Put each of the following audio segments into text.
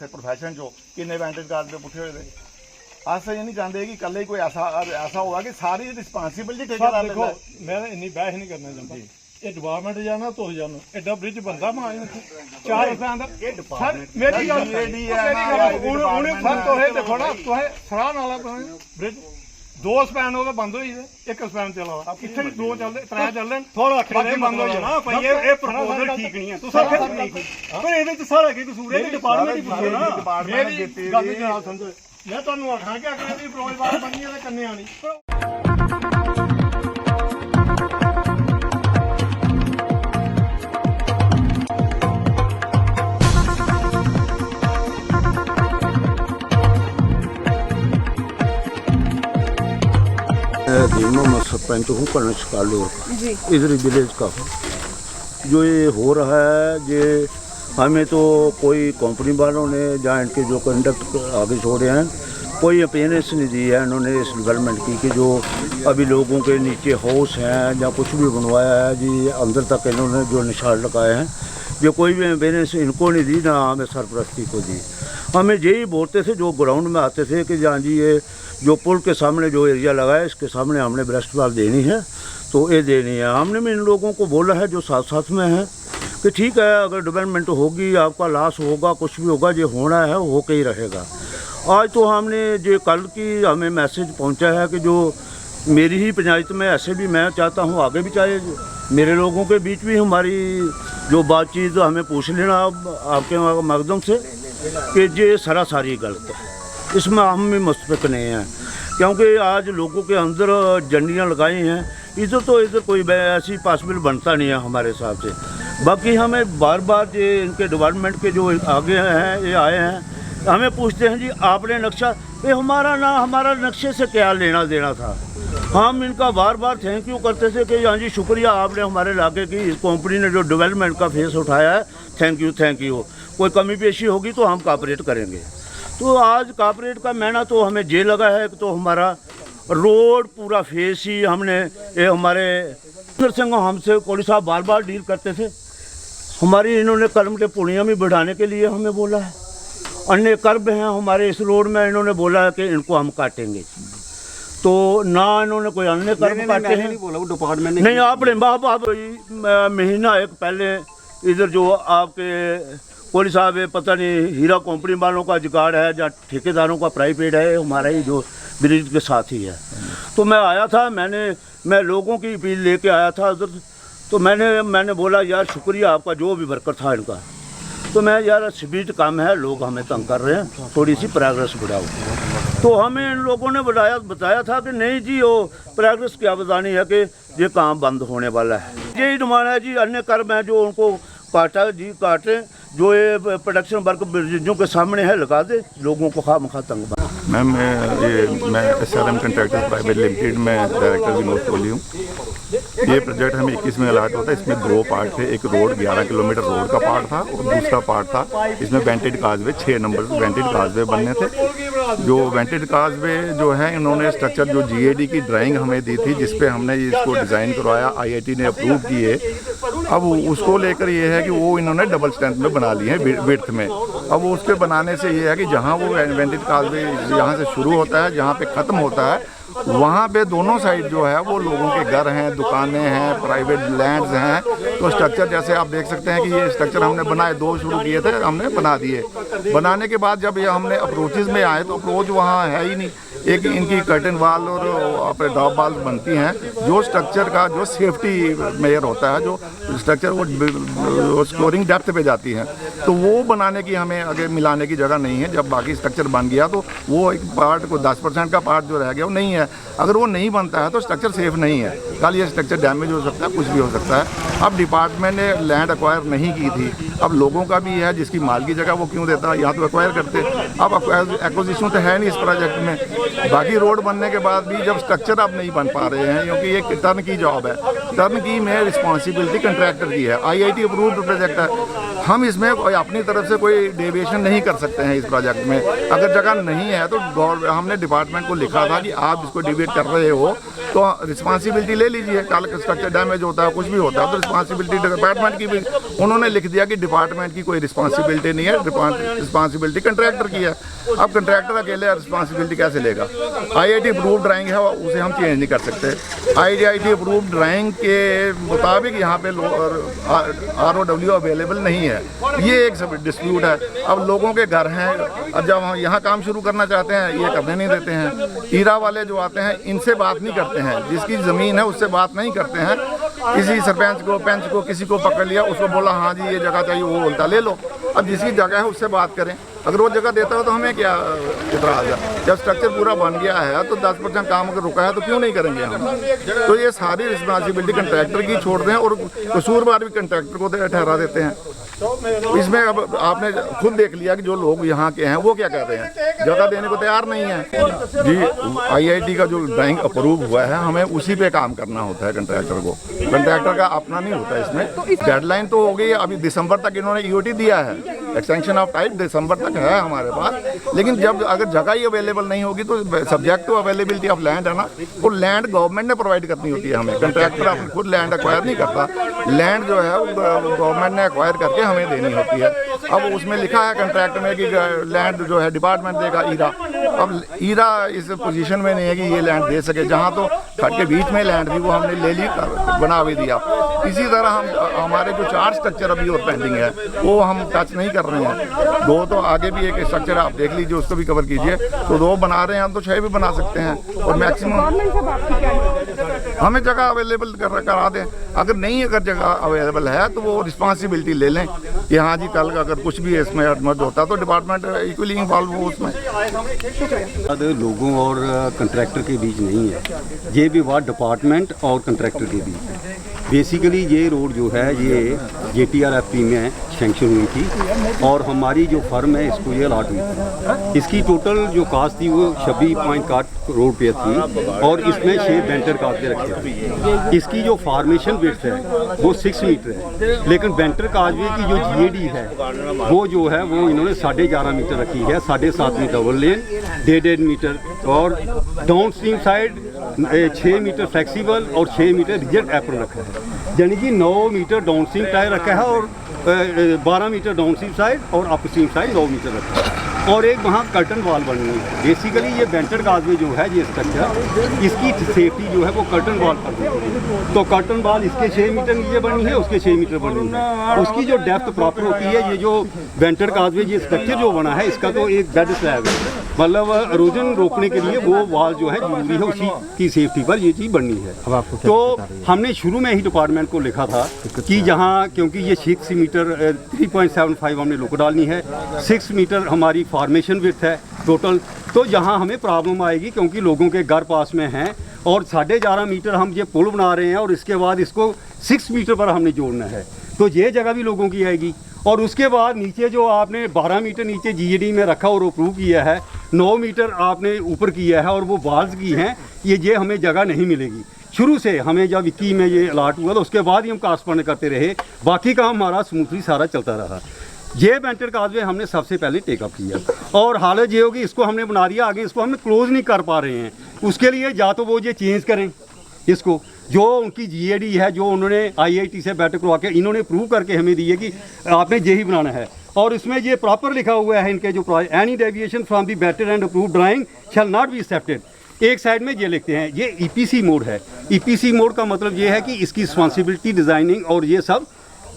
इतने प्रोफैशन चो किन्ने वेंटेज कार्ड पे पुट्ठे हुए अस ये नहीं चाहते कि कल ही कोई ऐसा होगा कि सारी रिस्पांसिबिलिटी ठेकेदार देखो मैं इन्नी बहस नहीं करना चाहता ये डिपार्टमेंट जाना तो जाना एडा ब्रिज बनता मां 4 रुपए मेरी उन्हें फर्क तो है देखो ना तो है सराह नाला ब्रिज 2 स्पैन हो बंद हो एक स्पैन चला इतने 2 चलते 3 चल थोड़ा बाकी बंद हो जाना भाई ये प्रपोजल ठीक नहीं है तुसा पर ਇਹਦੇ ਚ ਸਾਰਾ ਕੀ ਕਸੂਰ ਹੈ ਡਿਪਾਰਟਮੈਂਟ ਹੀ ਪੁੱਛੋ ਨਾ ਮੇਰੀ ਗੱਲ ਦੀ ਜਵਾਬ ਸਮਝੋ मैं ਤੁਹਾਨੂੰ ਆਖਾਂ ਕਿ ਅਗਲੇ ਦੀ ਪ੍ਰੋਜੈਕਟ ਬਣਨੀ ਹੈ ਕੰਨੇ ਆਣੀ मैं सरपंच हूँ कर्ण कालूर इधर विलेज का हूँ। जो ये हो रहा है ये हमें तो कोई कंपनी वालों ने या इनके जो कंडक्ट आगे छोड़े हैं कोई अपेयरेंस नहीं दी है इन्होंने इस डेवलपमेंट की कि जो अभी लोगों के नीचे हाउस हैं या कुछ भी बनवाया है जी अंदर तक इन्होंने जो निशान लगाए हैं ये कोई भी अपेयरेंस इनको नहीं दी ना हमें सरपरस्ती को दी। हमें यही बोलते थे जो ग्राउंड में आते थे कि जहाँ जी ये जो पुल के सामने जो एरिया लगा है इसके सामने हमने ब्रेस्ट वाल देनी है तो ये देनी है। हमने भी इन लोगों को बोला है जो साथ साथ में है कि ठीक है अगर डेवलपमेंट होगी आपका लॉस होगा कुछ भी होगा जो होना है वो होके ही रहेगा। आज तो हमने जो कल की हमें मैसेज पहुंचा है कि जो मेरी ही पंचायत में ऐसे भी मैं चाहता हूं आगे भी चाहे मेरे लोगों के बीच भी हमारी जो बातचीत हमें पूछ लेना आपके माध्यम से कि ये सरासरी गलत है इसमें हम भी मुस्तफिक नहीं हैं क्योंकि आज लोगों के अंदर झंडियाँ लगाई हैं इधर कोई ऐसी पॉसिबल बनता नहीं है हमारे हिसाब से। बाकी हमें बार बार ये इनके डिपार्टमेंट के जो आगे हैं ये आए हैं हमें पूछते हैं जी आपने नक्शा ये हमारा नक्शे से क्या लेना देना था। हम इनका बार बार थैंक यू करते थे कि हाँ जी शुक्रिया आपने हमारे इलाके की इस कंपनी ने जो डेवलपमेंट का फेस उठाया है थैंक यू कोई कमी पेशी होगी तो हम कॉपरेट करेंगे। तो आज कॉपरेट का महीना तो हमें ये लगा है कि तो हमारा रोड पूरा फेस ही हमने ये हमारे सिंह हमसे कोड़ी साहब बार बार डील करते थे हमारी इन्होंने कर्म के पुणिया में बढ़ाने के लिए हमें बोला है अन्य कर्म हैं हमारे इस रोड में इन्होंने बोला है कि इनको हम काटेंगे तो ना इन्होंने कोई अन्य कर्म काटे हैं डिपार्टमेंट नहीं आपने महीना एक पहले इधर जो आपके कोली साहब है पता नहीं हीरा कंपनी वालों का जुगाड़ है या ठेकेदारों का प्राइवेट है हमारा ही जो ब्रिज के साथ ही है। तो मैं आया था मैं लोगों की अपील लेके आया था उधर तो मैंने बोला यार शुक्रिया आपका जो भी वर्कर था इनका तो मैं यार स्पीड कम है लोग हमें तंग कर रहे हैं थोड़ी सी प्रोग्रेस बढ़ाओ। तो हमें इन लोगों ने बताया था कि नहीं जी वो प्रोग्रेस क्या बतानी है कि ये काम बंद होने वाला है यही डिमांड है जी अन्य कर्म है जो उनको काटें जो ये प्रोडक्शन वर्क ब्रिजों के सामने है लगा दे लोगों को खामखा तंग बना। मैम मैं SRM कंट्रैक्टर्स प्राइवेट लिमिटेड में डायरेक्टर विनोद कोहली हूँ। ये प्रोजेक्ट हमें 21 में अलाट होता है। इसमें 2 पार्ट थे एक रोड 11 किलोमीटर रोड का पार्ट था और दूसरा पार्ट था इसमें वेंटेड काजवे 6 नंबर वेंटेड काजवे बनने थे। जो वेंटेड काजवे जो है इन्होंने स्ट्रक्चर जो GAD की ड्राइंग हमें दी थी जिसपे हमने इसको डिज़ाइन करवाया IIT ने अप्रूव किए। अब उसको लेकर ये है कि वो इन्होंने डबल स्ट्रेंथ में बना लिए हैं विड्थ में। अब उसके बनाने से ये है कि जहाँ वो वेंटेड काजवे यहाँ से शुरू होता है जहाँ पे ख़त्म होता है वहाँ पे दोनों साइड जो है वो लोगों के घर हैं दुकानें हैं प्राइवेट लैंड्स हैं। तो स्ट्रक्चर जैसे आप देख सकते हैं कि ये स्ट्रक्चर हमने बनाए 2 शुरू किए थे हमने बना दिए। बनाने के बाद जब ये हमने अप्रोचेज़ में आए तो अप्रोच वहाँ है ही नहीं। एक इनकी कर्टन वाल और अपने ड्रॉप वाल बनती हैं जो स्ट्रक्चर का जो सेफ्टी मेजर होता है जो स्ट्रक्चर वो स्कोरिंग डेप्थ पे जाती है तो वो बनाने की हमें आगे मिलाने की जगह नहीं है। जब बाकी स्ट्रक्चर बन गया तो वो एक पार्ट को 10% का पार्ट जो रह गया वो नहीं है। अगर वो नहीं बनता है तो स्ट्रक्चर सेफ नहीं है कल ये स्ट्रक्चर डैमेज हो सकता है कुछ भी हो सकता है। अब डिपार्टमेंट ने लैंड एक्वायर नहीं की थी अब लोगों का भी है जिसकी माल की जगह वो क्यों देता यहाँ तो एक्वायर करते। अब एक्विजिशन तो है नहीं इस प्रोजेक्ट में। बाकी रोड बनने के बाद भी जब स्ट्रक्चर अब नहीं बन पा रहे हैं क्योंकि ये टर्न की जॉब है टर्न की में रिस्पॉन्सिबिलिटी कंट्रैक्टर की है IIT अप्रूव्ड प्रोजेक्ट है हम इसमें अपनी तरफ से कोई डेविएशन नहीं कर सकते हैं। इस प्रोजेक्ट में अगर जगह नहीं है तो हमने डिपार्टमेंट को लिखा था कि आप इसको डिवेट कर रहे हो तो रिस्पॉन्सिबिलिटी ले लीजिए। कल स्ट्रक्चर डैमेज होता है, कुछ भी होता है तो रिस्पॉन्सिबिलिटी डिपार्टमेंट की भी उन्होंने लिख दिया कि डिपार्टमेंट की कोई रिस्पॉन्सिबिलिटी नहीं है, रिस्पॉन्सिबिलिटी कंट्रैक्टर की है। अब कंट्रैक्टर अकेले रिस्पॉन्सिबिलिटी कैसे लेगा? IIT अप्रूव ड्राइंग है, उसे हम चेंज नहीं कर सकते। IIT अप्रूव ड्राइंग के मुताबिक यहाँ पे ROW अवेलेबल नहीं है, ये एक सब डिस्प्यूट है। अब लोगों के घर हैं, अब जब हम यहाँ काम शुरू करना चाहते हैं ये करने नहीं देते हैं। ईरा वाले जो आते हैं इनसे बात नहीं करते हैं, जिसकी ज़मीन है उससे बात नहीं करते हैं। किसी सरपंच को, पंच को, किसी को पकड़ लिया, उसको बोला हाँ जी ये जगह चाहिए, वो बोलता ले लो। अब जिसकी जगह है उससे बात करें, अगर वो जगह देता हो तो हमें क्या इतराज़ है? जब स्ट्रक्चर पूरा बन गया है तो 10% काम अगर रुका है तो क्यों नहीं करेंगे हम? तो ये सारी रिस्पॉन्सिबिलिटी कंट्रैक्टर की छोड़ दें और कसूरवार भी कंट्रैक्टर को ठहरा देते हैं। इसमें अब आपने खुद देख लिया कि जो लोग यहाँ के हैं वो क्या कहते हैं, जगह देने को तैयार नहीं है जी। IIT का जो ड्राइंग अप्रूव हुआ है हमें उसी पे काम करना होता है कंट्रैक्टर को, कंट्रैक्टर का अपना नहीं होता इसमें। डेडलाइन तो हो गई है, अभी दिसंबर तक इन्होंने EOT दिया है, एक्सटेंशन ऑफ टाइम दिसंबर तक है हमारे पास। लेकिन जब अगर जगह ही अवेलेबल नहीं होगी तो subject to availability of land है ना, वो लैंड गवर्नमेंट ने प्रोवाइड करनी होती है हमें। कंट्रैक्टर अपनी खुद लैंड एक्वायर नहीं करता, लैंड जो है वो गवर्नमेंट ने एक्वायर करके हमें देनी होती है। अब उसमें लिखा है कंट्रैक्ट में कि लैंड जो है डिपार्टमेंट देगा ईरा। अब ईरा इस पोजीशन में नहीं है कि ये लैंड दे सके, जहाँ तो खट के बीच में लैंड थी वो हमने ले ली, बना भी दिया। इसी तरह हम हमारे जो 4 स्ट्रक्चर अभी और पेंडिंग है वो हम टच नहीं कर रहे हैं। 2 तो आगे भी एक स्ट्रक्चर आप देख लीजिए, उसको भी कवर कीजिए। तो 2 बना रहे हैं हम, तो 6 भी बना सकते हैं। और मैक्सिमम हमें जगह अवेलेबल करा दें। अगर नहीं अगर जगह अवेलेबल है तो वो रिस्पॉन्सिबिलिटी ले लें कि हाँ जी कल अगर कुछ भी इसमें मर्ज होता तो डिपार्टमेंट इक्वली इन्वॉल्व हो उसमें। लोगों और कंट्रैक्टर के बीच नहीं है, ये विवाद डिपार्टमेंट और कंट्रैक्टर के बीच है। बेसिकली ये रोड जो है ये JTRFP में सेंक्शन हुई थी और हमारी जो फर्म है इसको ये अलाट हुई थी। इसकी टोटल जो कास्ट थी वो 26.8 करोड़ रुपये थी और इसमें 6 बेंटर कास्ते रखे थे। इसकी जो फार्मेशन विड्थ है वो 6 मीटर है, लेकिन बेंटर काजवे की जो GAD है वो जो है वो इन्होंने 11.5 मीटर रखी है। 7.5 मीटर डबल लेन, 1.5 मीटर और downstream side 6 metre flexible और 6 मीटर रिजिड एप्रन रखा है। यानी कि 9 मीटर डाउन स्ट्रीम टायर रखा है और 12 मीटर डाउन स्ट्रीम साइड और अप स्ट्रीम साइड 9 मीटर रखा है। और एक वहाँ कर्टन वॉल बनी हुई है। बेसिकली ये बेंटर काजवे जो है ये स्ट्रक्चर, इसकी सेफ्टी जो है वो कर्टन वॉल पर है। तो कर्टन वॉल इसके 6 मीटर नीचे बनी है, उसके 6 मीटर बनी है। उसकी जो डेप्थ प्रॉपर होती है, ये जो बेंटर काजवे ये स्ट्रक्चर जो बना है इसका तो एक बेड स्लैब है, मतलब इरोजन रोकने के लिए वो वॉल जो है जरूरी है, उसी की सेफ्टी पर ये चीज़ बननी है। तो हमने शुरू में ही डिपार्टमेंट को लिखा था कि जहाँ, क्योंकि ये 6 मीटर 3.75 हमने लोको डालनी है, 6 मीटर हमारी फार्मेशन विड्थ है टोटल। तो यहाँ हमें प्रॉब्लम आएगी क्योंकि लोगों के घर पास में हैं और 11.5 मीटर हम ये पुल बना रहे हैं और इसके बाद इसको 6 मीटर पर हमने जोड़ना है, तो ये जगह भी लोगों की आएगी। और उसके बाद नीचे जो आपने 12 मीटर नीचे GAD में रखा और अप्रूव किया है, 9 मीटर आपने ऊपर किया है और वो वाल्स की हैं, ये हमें जगह नहीं मिलेगी। शुरू से हमें जब 21 में ये अलाट हुआ तो उसके बाद ही हम कास्टफंड करते रहे, बाकी काम हमारा स्मूथली सारा चलता रहा। ये बेंटर काजवे हमने सबसे पहले टेकअप किया और हालत ये होगी इसको हमने बना दिया, आगे इसको हमने क्लोज नहीं कर पा रहे हैं। उसके लिए या तो वो ये चेंज करें इसको, जो उनकी GAD है जो उन्होंने IIT से बैठक करवा के इन्होंने प्रूव करके हमें दी है कि आपने यही बनाना है। और इसमें ये प्रॉपर लिखा हुआ है इनके जो any deviation from the better and approve drawing shall not be accepted. एक साइड में ये लिखते हैं, ये EPC मोड है। EPC मोड का मतलब ये है कि इसकी रिस्पॉन्सिबिलिटी डिज़ाइनिंग और ये सब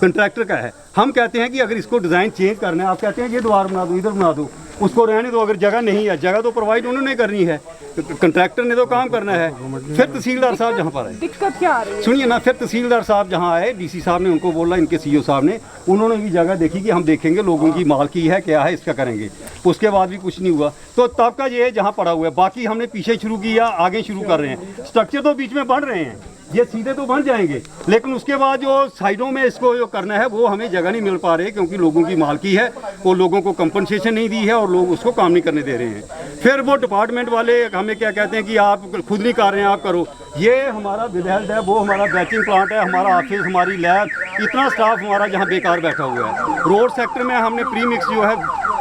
कंट्रैक्टर का है। हम कहते हैं कि अगर इसको डिज़ाइन चेंज करना है, आप कहते हैं ये द्वार बना दो, इधर बना दो, उसको रहने दो। अगर जगह नहीं है, जगह तो प्रोवाइड उन्होंने करनी है, कंट्रैक्टर ने तो काम करना है। फिर तहसीलदार साहब जहाँ पर आए, दिक्कत क्या आ रही है? सुनिए ना, फिर तहसीलदार साहब जहाँ आए, DC साहब ने उनको बोला, इनके CO साहब ने, उन्होंने भी जगह देखी कि हम देखेंगे लोगों की मालकी है क्या है, इसका करेंगे। उसके बाद भी कुछ नहीं हुआ, तो तब का ये जहाँ पड़ा हुआ है। बाकी हमने पीछे शुरू किया, आगे शुरू कर रहे हैं। स्ट्रक्चर तो बीच में बढ़ रहे हैं, ये सीधे तो बन जाएंगे, लेकिन उसके बाद जो साइडों में इसको जो करना है वो हमें जगह नहीं मिल पा रही, क्योंकि लोगों की मालकी है, वो लोगों को कंपनसेशन नहीं दी है और लोग उसको काम नहीं करने दे रहे हैं। फिर वो डिपार्टमेंट वाले हमें क्या कहते हैं कि आप खुद नहीं कर रहे हैं, आप करो। ये हमारा विद हेल्थ है, वो हमारा बैचिंग प्लांट है, हमारा ऑफिस, हमारी लैब, इतना स्टाफ हमारा यहाँ बेकार बैठा हुआ है। रोड सेक्टर में हमने प्री मिक्स जो है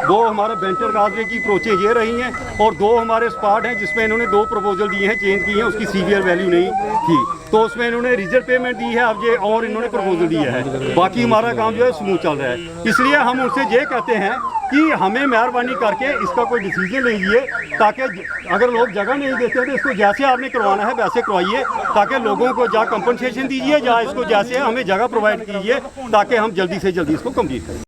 वो हमारा बेंटर काजवे की अप्रोचें ये रही हैं और 2 हमारे स्पॉट हैं जिसमें इन्होंने 2 प्रपोजल दिए हैं, चेंज किए हैं, उसकी सीवियर वैल्यू नहीं थी तो उसमें इन्होंने रिजर्व पेमेंट दी है अब ये और इन्होंने प्रपोजल दिया है। बाकी हमारा काम जो है स्मूथ चल रहा है। इसलिए हम उनसे ये कहते हैं कि हमें मेहरबानी करके इसका कोई डिसीजन लीजिए ताकि अगर लोग जगह नहीं देते हैं तो इसको जैसे आपने करवाना है वैसे करवाइए, ताकि लोगों को या कंपनसेशन दीजिए या इसको जैसे हमें जगह प्रोवाइड कीजिए ताकि हम जल्दी से जल्दी इसको कंप्लीट करें।